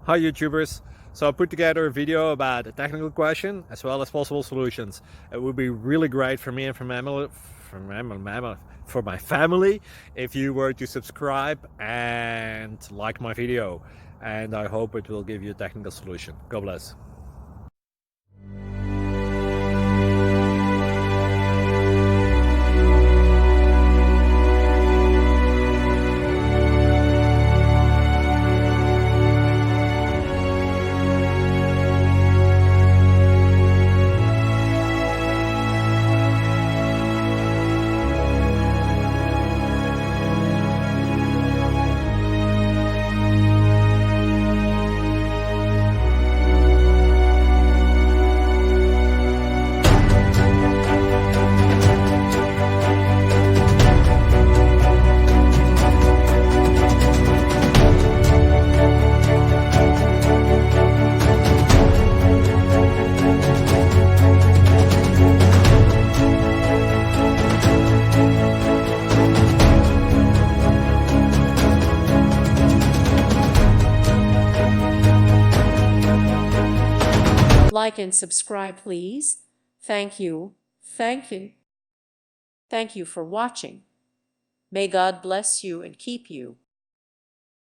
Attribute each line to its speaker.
Speaker 1: Hi YouTubers! So I put together a video about a technical question as well as possible solutions. It would be really great for me and for my family if you were to subscribe and like my video, and I hope it will give you a technical solution. God bless.
Speaker 2: Like and subscribe, please. Thank you. Thank you. Thank you for watching. May God bless you and keep you.